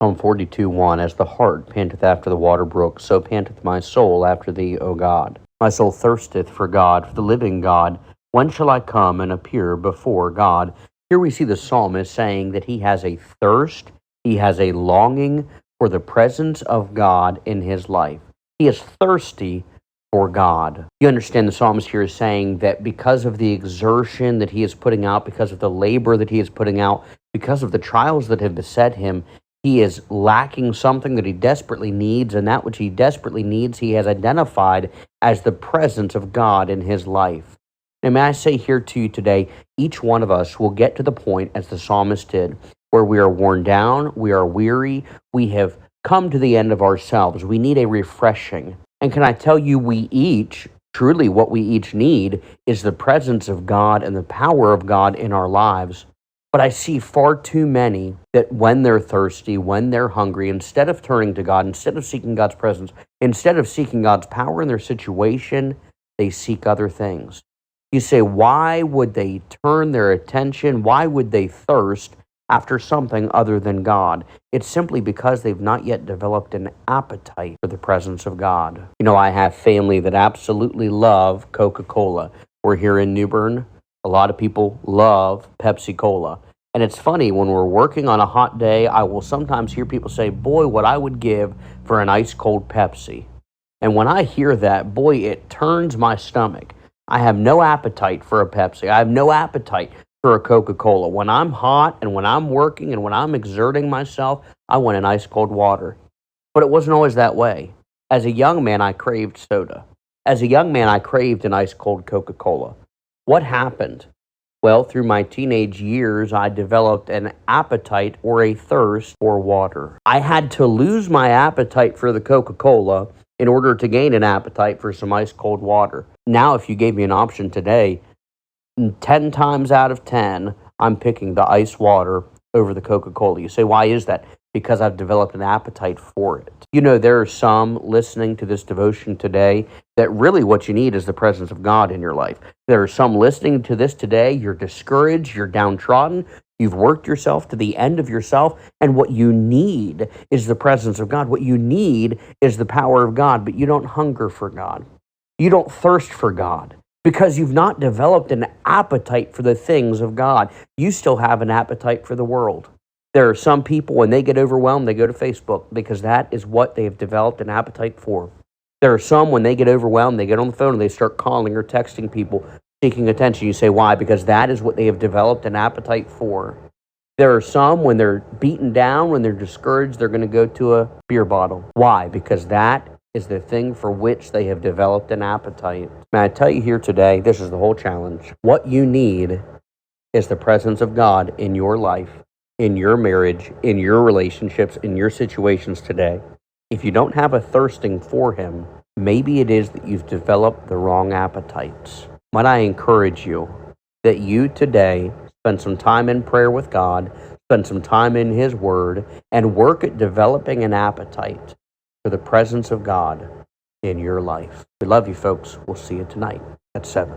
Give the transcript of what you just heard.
Psalm 42:1. As the hart panteth after the water brook, so panteth my soul after thee, O God. My soul thirsteth for God, for the living God. When shall I come and appear before God? Here we see the psalmist saying that he has a thirst, he has a longing for the presence of God in his life. He is thirsty for God. You understand the psalmist here is saying that because of the exertion that he is putting out, because of the labor that he is putting out, because of the trials that have beset him, he is lacking something that he desperately needs, and that which he desperately needs, he has identified as the presence of God in his life. And may I say here to you today, each one of us will get to the point, as the psalmist did, where we are worn down, we are weary, we have come to the end of ourselves. We need a refreshing. And can I tell you, truly what we each need is the presence of God and the power of God in our lives. But I see far too many that when they're thirsty, when they're hungry, instead of turning to God, instead of seeking God's presence, instead of seeking God's power in their situation, they seek other things. You say, why would they turn their attention? Why would they thirst after something other than God? It's simply because they've not yet developed an appetite for the presence of God. You know, I have family that absolutely love Coca-Cola. We're here in New Bern. A lot of people love Pepsi-Cola. And it's funny, when we're working on a hot day, I will sometimes hear people say, boy, what I would give for an ice-cold Pepsi. And when I hear that, boy, it turns my stomach. I have no appetite for a Pepsi. I have no appetite for a Coca-Cola. When I'm hot and when I'm working and when I'm exerting myself, I want an ice-cold water. But it wasn't always that way. As a young man, I craved soda. As a young man, I craved an ice-cold Coca-Cola. What happened? Well, through my teenage years, I developed an appetite or a thirst for water. I had to lose my appetite for the Coca-Cola in order to gain an appetite for some ice-cold water. Now, if you gave me an option today, 10 times out of 10, I'm picking the ice water over the Coca-Cola. You say, why is that? Because I've developed an appetite for it. You know, there are some listening to this devotion today that really what you need is the presence of God in your life. There are some listening to this today, you're discouraged, you're downtrodden, you've worked yourself to the end of yourself, and what you need is the presence of God. What you need is the power of God, but you don't hunger for God. You don't thirst for God because you've not developed an appetite for the things of God. You still have an appetite for the world. There are some people, when they get overwhelmed, they go to Facebook because that is what they have developed an appetite for. There are some, when they get overwhelmed, they get on the phone and they start calling or texting people, seeking attention. You say, why? Because that is what they have developed an appetite for. There are some, when they're beaten down, when they're discouraged, they're going to go to a beer bottle. Why? Because that is the thing for which they have developed an appetite. May I tell you here today, this is the whole challenge. What you need is the presence of God in your life, in your marriage, in your relationships, in your situations today. If you don't have a thirsting for Him, maybe it is that you've developed the wrong appetites. Might I encourage you that you today spend some time in prayer with God, spend some time in His Word, and work at developing an appetite for the presence of God in your life. We love you, folks. We'll see you tonight at 7.